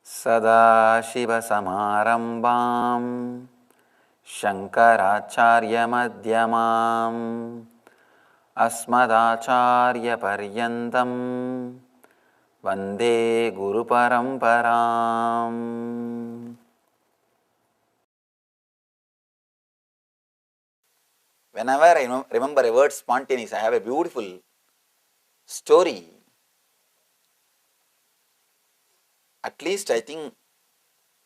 सदाशिवसमारम्भां शङ्कराचार्यमध्यमाम् अस्मदाचार्यपर्यन्तं वन्दे गुरुपरम्पराम्. Whenever I remember a word spontaneous, I have a beautiful story. At least I think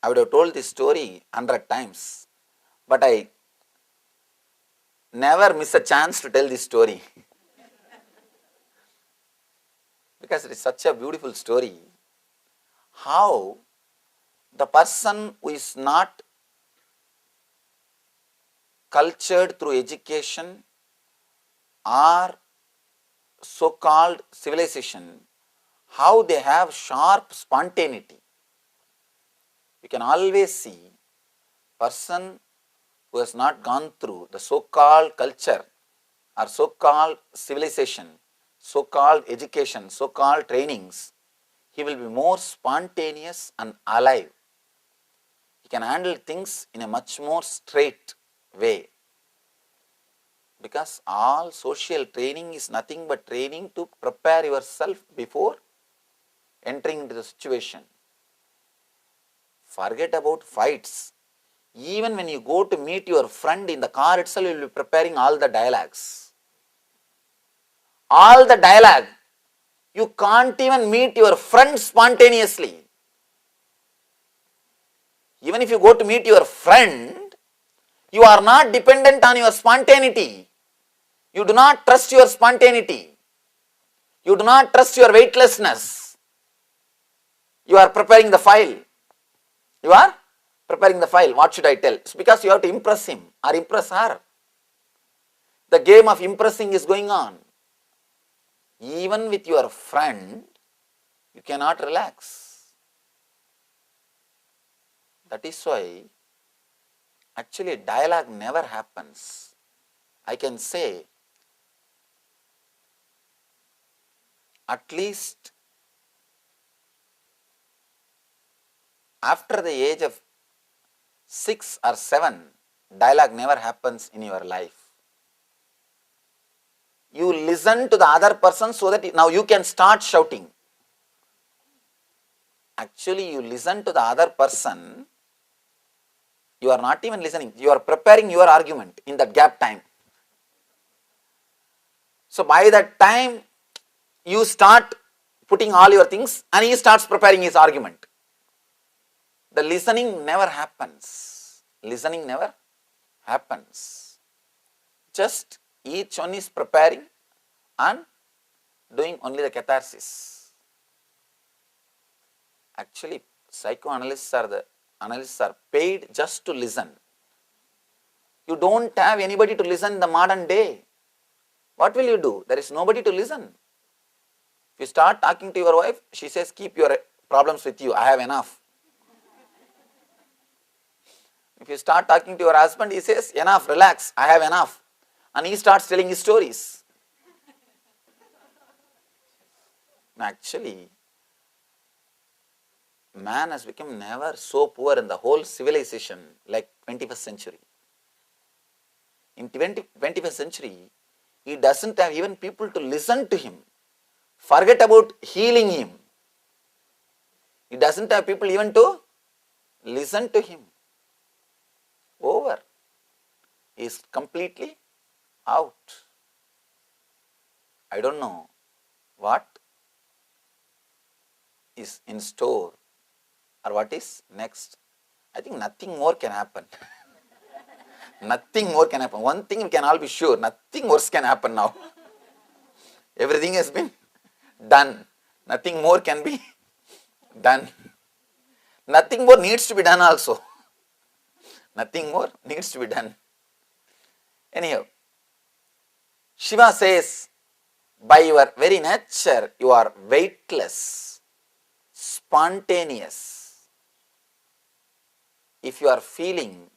I would have told this story 100 times, but I never miss a chance to tell this story because it is such a beautiful story. How the person who is not cultured through education or so-called civilization, how they have sharp spontaneity. You can always see person who has not gone through the so-called culture or so-called civilization, so-called education, so-called trainings, he will be more spontaneous and alive. He can handle things in a much more straight way. Because all social training is nothing but training to prepare yourself before entering into the situation. Forget about fights. Even when you go to meet your friend in the car itself, you will be preparing all the dialogues. All the dialogue. You can't even meet your friend spontaneously. Even if you go to meet your friend, you are not dependent on your spontaneity. You do not trust your spontaneity. You do not trust your weightlessness. You are preparing the file. You are preparing the file. What should I tell? It's because you have to impress him or impress her. The game of impressing is going on. Even with your friend, you cannot relax. That is why actually dialogue never happens. I can say at least after the age of 6 or 7, dialogue never happens in your life. You listen to the other person so that now you can start shouting. Actually, you listen to the other person, you are not even listening, you are preparing your argument in that gap time. So by that time, you start putting all your things and he starts preparing his argument. The listening never happens. Listening never happens. Just each one is preparing and doing only the catharsis. Actually, psychoanalysts are paid just to listen. You don't have anybody to listen in the modern day. What will you do? There is nobody to listen. If you start talking to your wife, she says, keep your problems with you, I have enough. If you start talking to your husband, he says, enough, relax, I have enough. And he starts telling his stories. Actually, man has become never so poor in the whole civilization like 21st century. In 21st century, he doesn't have even people to listen to him. Forget about healing him. He doesn't have people even to listen to him. Over. He is completely out. I don't know what is in store or what is next. I think nothing more can happen. Nothing more can happen. One thing we can all be sure, nothing worse can happen now. Everything has been done. Nothing more can be done. Nothing more needs to be done also. Nothing more needs to be done. Anyhow, Shiva says, by your very nature, you are weightless, spontaneous. If you are feeling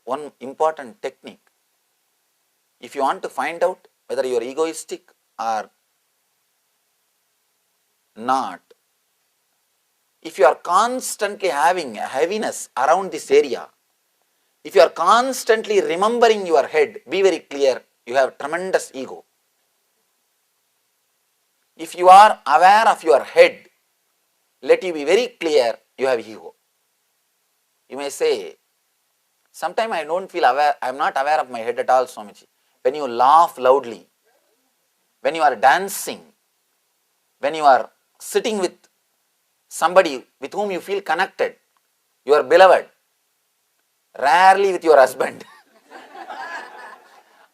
one important technique, if you want to find out whether you are egoistic or not, If you are constantly having a heaviness around this area, if you are constantly remembering your head, be very clear, you have tremendous ego. If you are aware of your head, let you be very clear, you have ego. You may say, sometimes I don't feel aware, I am not aware of my head at all, Swamiji. When you laugh loudly, when you are dancing, when you are sitting with somebody with whom you feel connected, your beloved, rarely with your husband,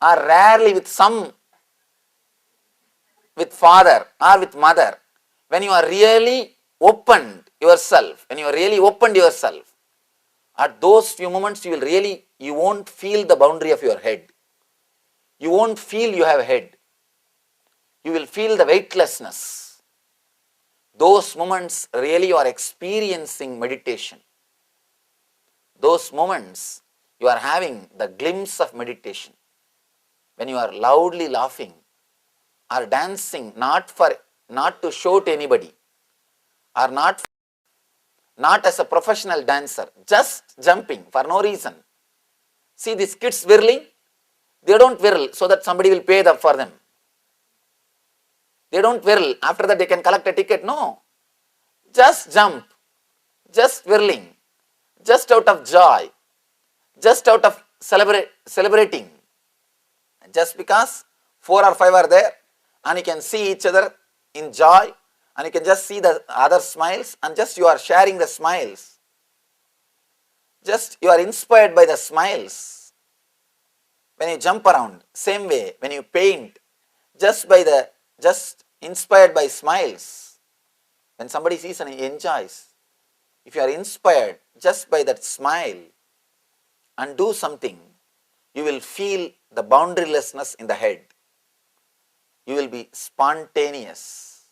or rarely with father or with mother, when you are really opened yourself, at those few moments you won't feel the boundary of your head. You won't feel you have a head. You will feel the weightlessness. Those moments really you are experiencing meditation. Those moments you are having the glimpse of meditation. When you are loudly laughing or dancing, not to show to anybody, or not as a professional dancer, just jumping for no reason. See these kids whirling, they don't whirl so that somebody will pay for them. They don't whirl, after that they can collect a ticket, no. Just jump, just whirling, just out of joy, just out of celebrating. Just because 4 or 5 are there and you can see each other in joy and you can just see the other smiles and just you are sharing the smiles. Just you are inspired by the smiles. When you jump around, same way, when you paint, just inspired by smiles. When somebody sees and enjoys, if you are inspired just by that smile and do something, you will feel the boundarylessness in the head. You will be spontaneous.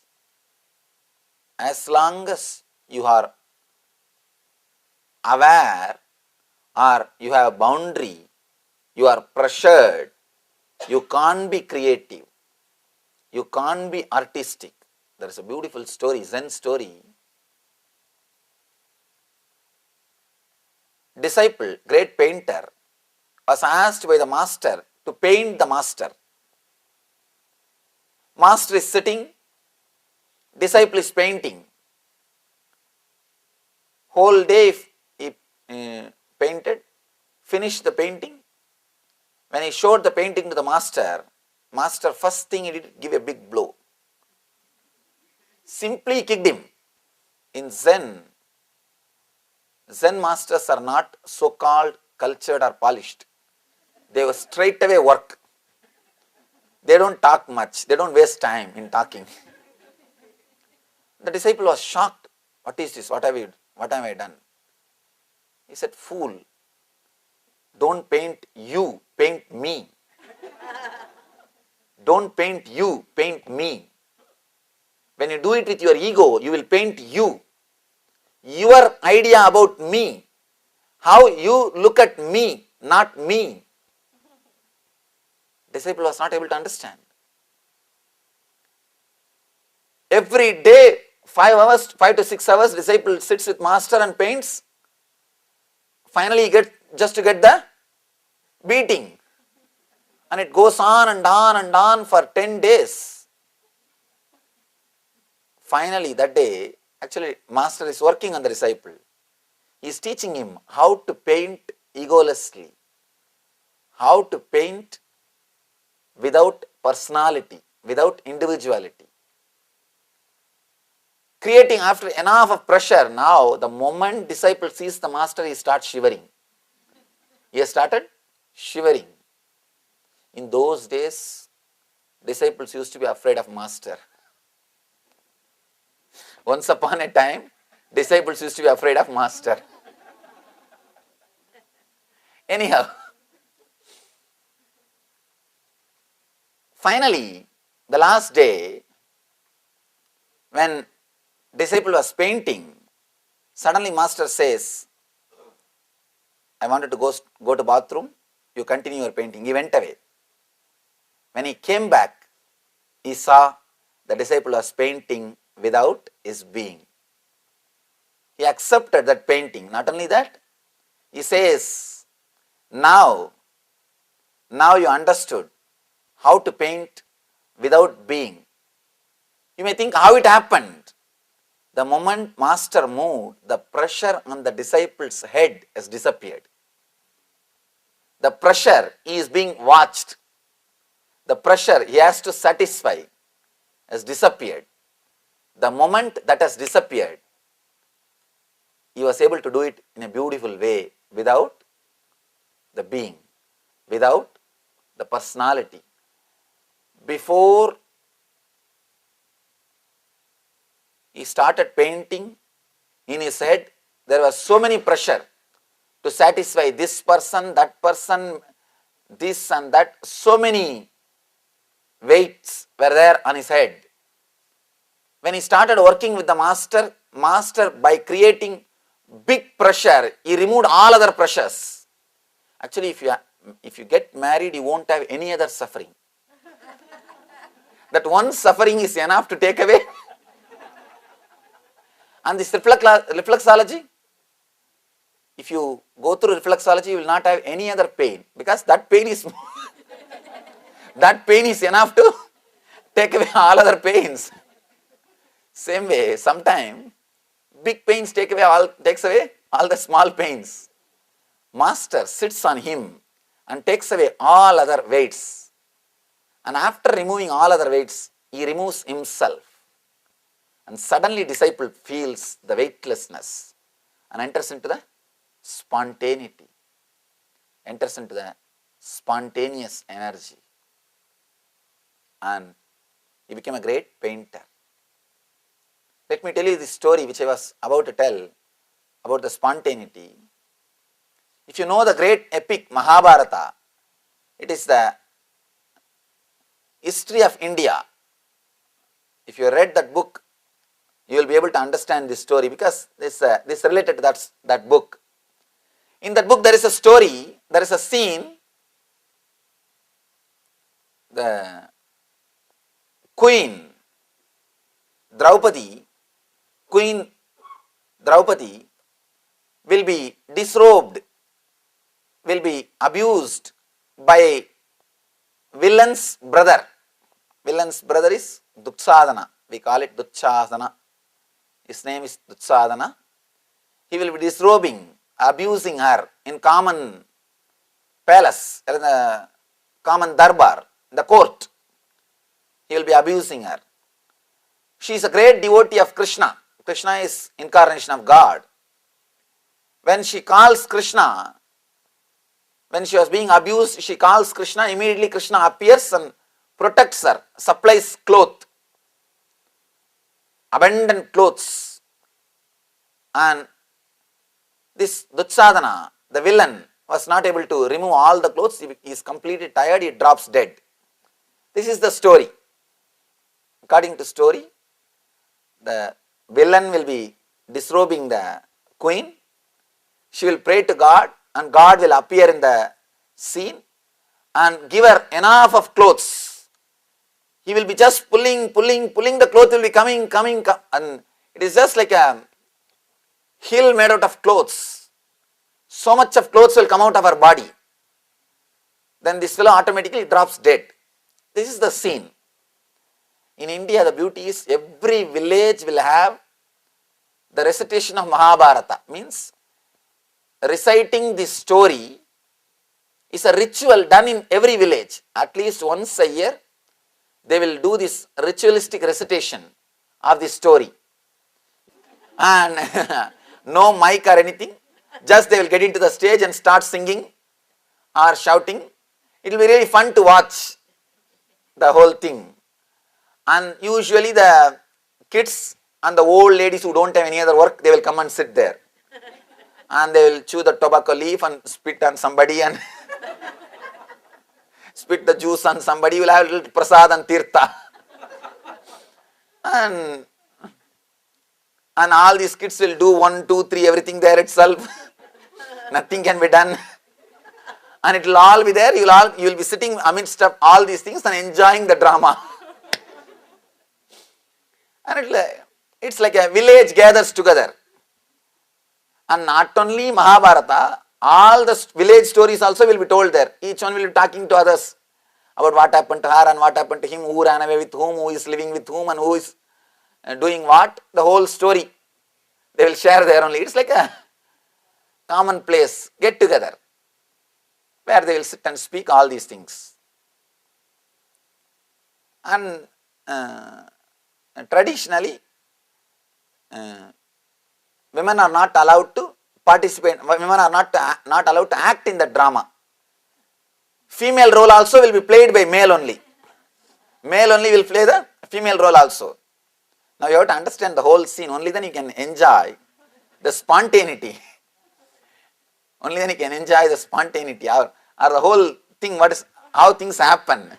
As long as you are aware or you have boundary, you are pressured, you can't be creative, you can't be artistic. There is a beautiful story, Zen story. Disciple, great painter, was asked by the master to paint the master. Master is sitting, disciple is painting. Whole day he painted, finished the painting. When he showed the painting to the master, master first thing he did, give a big blow. Simply kicked him. In Zen masters are not so-called cultured or polished. They will straight away work. They don't talk much. They don't waste time in talking. The disciple was shocked. What is this? What have I done? He said, fool, don't paint you, paint me. Don't paint you, paint me. When you do it with your ego, you will paint you. Your idea about me, how you look at me, not me. Disciple was not able to understand. Every day, 5 to 6 hours, disciple sits with master and paints. Finally, just to get the beating. And it goes on and on and on for 10 days. Finally, that day, actually, master is working on the disciple. He is teaching him how to paint egolessly, how to paint without personality, without individuality. Creating after enough of pressure, now the moment disciple sees the master, he starts shivering. He has started shivering. In those days, disciples used to be afraid of master. Once upon a time, disciples used to be afraid of master. Anyhow, finally, the last day, when disciple was painting, suddenly master says, I wanted to go to bathroom, you continue your painting. He went away. When he came back, he saw the disciple was painting without his being. He accepted that painting. Not only that, he says, now you understood how to paint without being. You may think how it happened. The moment master moved, the pressure on the disciple's head has disappeared. The pressure he is being watched. The pressure he has to satisfy has disappeared. The moment that has disappeared, he was able to do it in a beautiful way without the being, without the personality. Before he started painting, in his head there was so many pressure to satisfy this person, that person, this and that. So many weights were there on his head. When he started working with the master by creating big pressure, he removed all other pressures. Actually, if you get married, you won't have any other suffering. That one suffering is enough to take away. And this reflexology, if you go through reflexology, you will not have any other pain, because that pain is that pain is enough to take away all other pains. Same way, sometimes big pains takes away all the small pains. Master sits on him and takes away all other weights. And after removing all other weights, he removes himself. And suddenly disciple feels the weightlessness and enters into the spontaneity, enters into the spontaneous energy. And he became a great painter. Let me tell you this story which I was about to tell about the spontaneity. If you know the great epic Mahabharata, it is the history of India. If you read that book, you will be able to understand this story, because this related to that book. In that book there is a story, there is a scene. The Queen Draupadi will be disrobed, will be abused by villain's brother. Villain's brother is Dushasana. We call it Dushasana. His name is Dushasana. He will be disrobing, abusing her in common palace, in the common darbar, in the court. He will be abusing her. She is a great devotee of Krishna. Krishna is incarnation of God. When she calls Krishna, when she was being abused, she calls Krishna, immediately Krishna appears and protects her, supplies cloth, abundant clothes. And this Dushasana, the villain, was not able to remove all the clothes. He is completely tired, he drops dead. This is the story. According to story, the villain will be disrobing the queen. She will pray to God, and God will appear in the scene and give her enough of clothes. He will be just pulling, the cloth will be coming, and it is just like a hill made out of clothes. So much of clothes will come out of her body. Then this fellow automatically drops dead. This is the scene. In India, the beauty is every village will have the recitation of Mahabharata. Means reciting this story is a ritual done in every village. At least once a year, they will do this ritualistic recitation of this story. And no mic or anything, just they will get into the stage and start singing or shouting. It will be really fun to watch the whole thing. And usually the kids and the old ladies who don't have any other work, they will come and sit there. And they will chew the tobacco leaf and spit on somebody and spit the juice on somebody. You will have a little prasad and tirtha. And all these kids will do 1, 2, 3, everything there itself. Nothing can be done. And it will all be there. You will be sitting amidst of all these things and enjoying the drama. And it's like a village gathers together. And not only Mahabharata, all the village stories also will be told there. Each one will be talking to others about what happened to her and what happened to him, who ran away with whom, who is living with whom, and who is doing what. The whole story they will share there only. It's like a common place, get together, where they will sit and speak all these things. And traditionally, women are not allowed to participate, women are not allowed to act in the drama. Female role also will be played by male only. Male only will play the female role also. Now you have to understand the whole scene, only then you can enjoy the spontaneity. Only then you can enjoy the spontaneity or the whole thing, how things happen.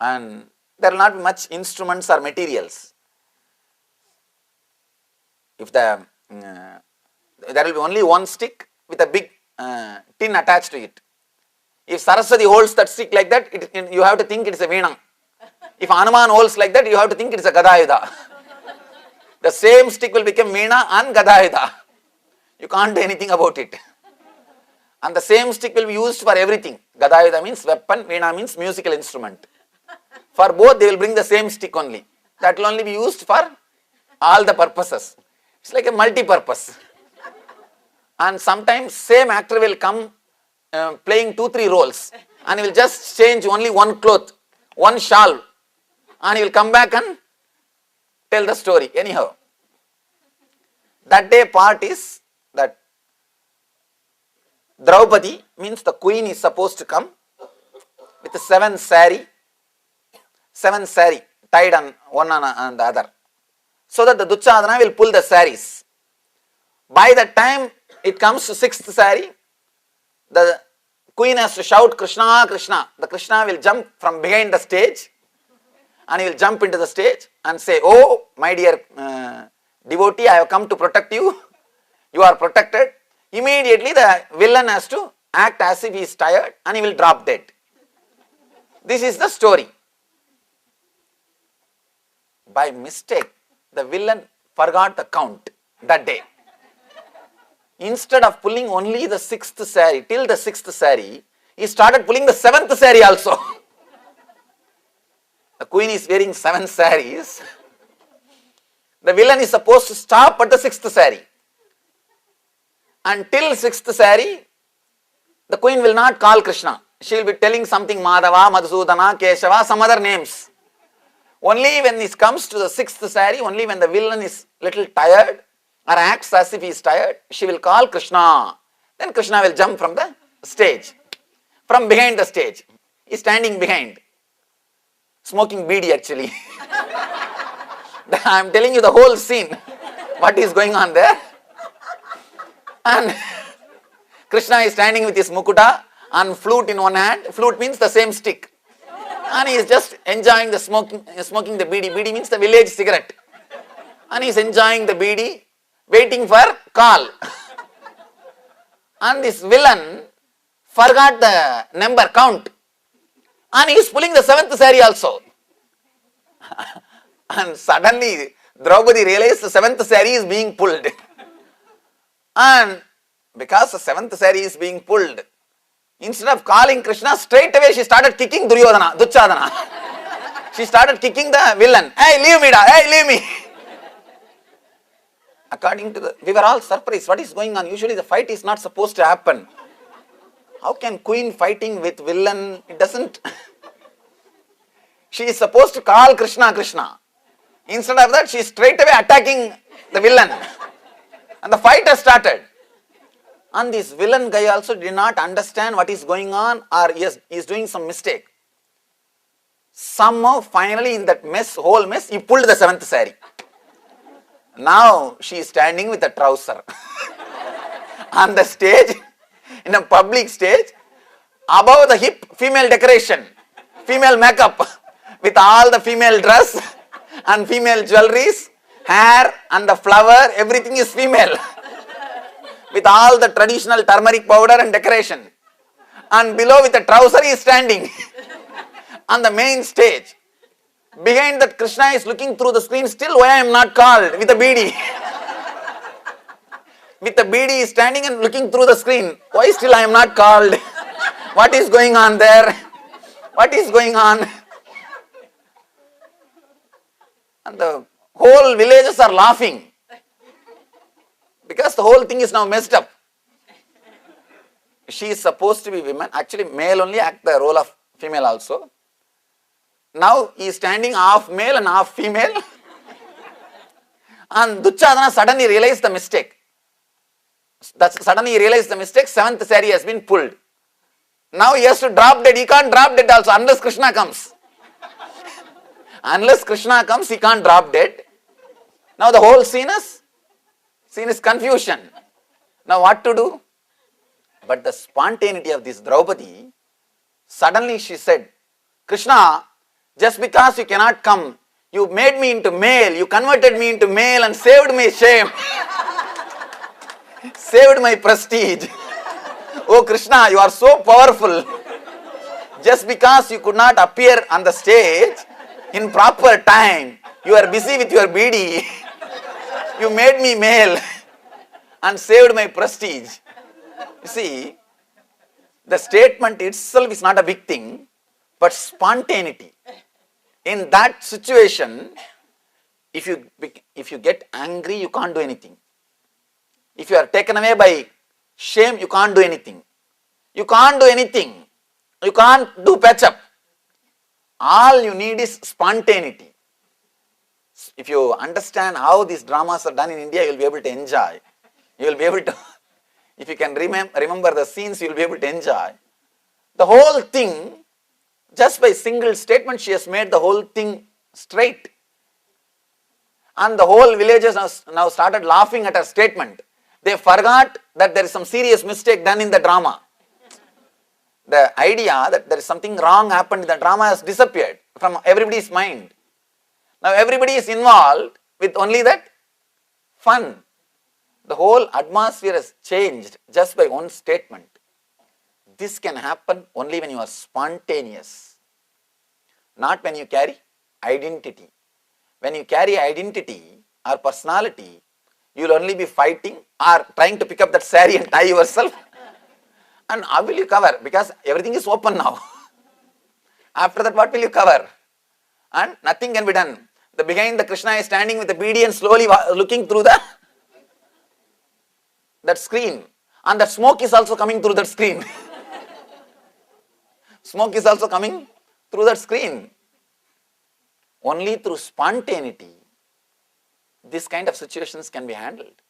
And there will not be much instruments or materials. If there will be only one stick with a big tin attached to it. If Saraswati holds that stick like that, you have to think it is a veena. If Hanuman holds like that, you have to think it is a Gadayuda. The same stick will become veena and Gadayuda. You can't do anything about it. And the same stick will be used for everything. Gadayuda means weapon, veena means musical instrument. For both, they will bring the same stick only. That will only be used for all the purposes. It's like a multi-purpose. And sometimes same actor will come playing 2-3 roles, and he will just change only one cloth, one shawl, and he will come back and tell the story. Anyhow, that day part is that Draupadi, means the queen, is supposed to come with a 7 sari tied on one on the other, so that the Duchadana will pull the saris. By the time it comes to 6th sari, the queen has to shout Krishna, Krishna. The Krishna will jump from behind the stage, and he will jump into the stage and say, "Oh, my dear devotee, I have come to protect you. You are protected." Immediately the villain has to act as if he is tired, and he will drop dead. This is the story. By mistake, the villain forgot the count that day. Instead of pulling only the 6th sari, till the 6th sari, he started pulling the 7th sari also. The queen is wearing 7 saris. The villain is supposed to stop at the 6th sari. Until 6th sari, the queen will not call Krishna. She will be telling something Madhava, Madhusudana, Keshava, some other names. Only when it comes to the 6th sari, only when the villain is little tired or acts as if he is tired, she will call Krishna. Then Krishna will jump from the stage, from behind the stage. He is standing behind, smoking beedi actually. I am telling you the whole scene, what is going on there. And Krishna is standing with his mukuta and flute in one hand. Flute means the same stick. And he is just enjoying the smoking the beedi. Beedi means the village cigarette. And he is enjoying the beedi, waiting for call. And this villain forgot the number count. And he is pulling the 7th sari also. And suddenly Draupadi realized the 7th sari is being pulled. And because the 7th sari is being pulled, instead of calling Krishna, straight away she started kicking Duchadana. She started kicking the villain. Hey, leave me, hey, leave me. According to we were all surprised. What is going on? Usually the fight is not supposed to happen. How can queen fighting with villain? It doesn't. She is supposed to call Krishna, Krishna. Instead of that, she is straight away attacking the villain. And the fight has started. And this villain guy also did not understand what is going on, or he is doing some mistake. Somehow, finally, in that whole mess, he pulled the 7th sari. Now, she is standing with a trouser on the stage, in a public stage, above the hip, female decoration, female makeup, with all the female dress and female jewelries, hair and the flower, everything is female. With all the traditional turmeric powder and decoration. And below with a trouser he is standing on the main stage. Behind that, Krishna is looking through the screen, still why I am not called, with a beedi. with the BD is standing and looking through the screen. Why still I am not called? What is going on there? What is going on? And the whole villagers are laughing because the whole thing is now messed up. She is supposed to be women. Actually, male only act the role of female also. Now he is standing half male and half female. And Duryodhana suddenly realized the mistake. Suddenly he realized the mistake. Seventh saree has been pulled. Now he has to drop dead. He can't drop dead also unless Krishna comes. Unless Krishna comes, he can't drop dead. Now the whole scene is confusion. Now what to do? But the spontaneity of this Draupadi, suddenly she said, Krishna, just because you cannot come, you made me into male, you converted me into male and saved my shame. Saved my prestige. Oh Krishna, you are so powerful. Just because you could not appear on the stage in proper time, you are busy with your BD. You made me male and saved my prestige. You see, the statement itself is not a big thing, but spontaneity. In that situation, if you get angry, you can't do anything. If you are taken away by shame, you can't do anything. You can't do anything. You can't do patch up. All you need is spontaneity. If you understand how these dramas are done in India, you will be able to enjoy. You will be able to, if you can remember the scenes, you will be able to enjoy. The whole thing, just by single statement, she has made the whole thing straight. And the whole villagers now started laughing at her statement. They forgot that there is some serious mistake done in the drama. The idea that there is something wrong happened in the drama has disappeared from everybody's mind. Now everybody is involved with only that fun. The whole atmosphere has changed just by one statement. This can happen only when you are spontaneous, not when you carry identity. When you carry identity or personality, you will only be fighting or trying to pick up that saree and tie yourself. And how will you cover? Because everything is open now. After that, what will you cover? And nothing can be done. Behind the Krishna is standing with the BD and slowly looking through that screen. And that smoke is also coming through that screen. Smoke is also coming through that screen. Only through spontaneity, this kind of situations can be handled.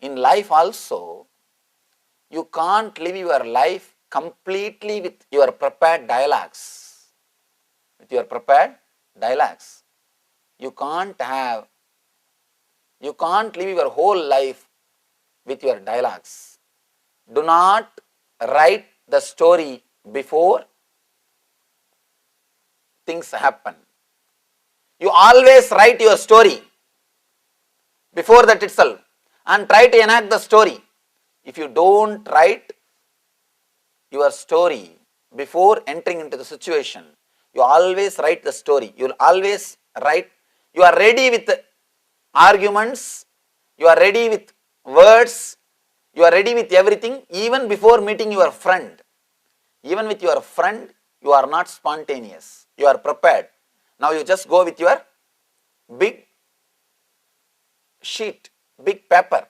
In life also, you can't live your life completely with your prepared dialogues. With your prepared dialogues. You can't live your whole life with your dialogues. Do not write the story before things happen. You always write your story before that itself and try to enact the story. If you don't write your story before entering into the situation, you always write the story. You will always write. You are ready with arguments. You are ready with words. You are ready with everything even before meeting your friend. Even with your friend, you are not spontaneous. You are prepared. Now you just go with your big sheet, big paper.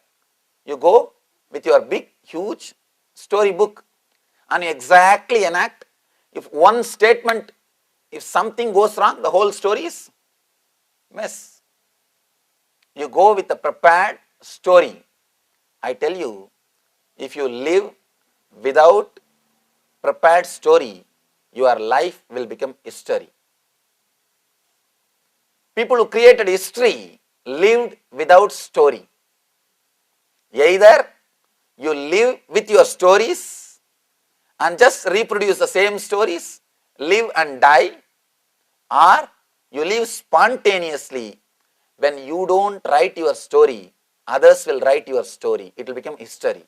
You go with your big, huge story book and you exactly enact. If one statement, if something goes wrong, the whole story is mess. You go with a prepared story. I tell you, if you live without prepared story, your life will become history. People who created history lived without story. Either you live with your stories and just reproduce the same stories, live and die, or you live spontaneously. When you don't write your story, others will write your story. It will become history.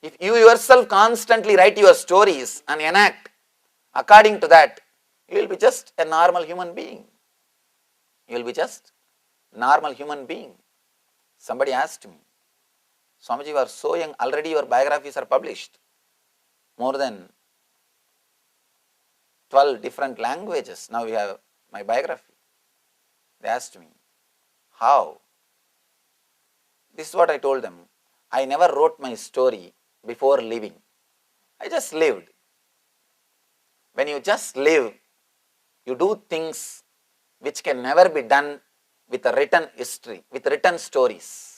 If you yourself constantly write your stories and enact according to that, you will be just a normal human being. You will be just normal human being. Somebody asked me, Swamiji, you are so young, already your biographies are published. More than 12 different languages. Now you have my biography. They asked me, how? This is what I told them. I never wrote my story before living. I just lived. When you just live, you do things which can never be done with a written history, with written stories.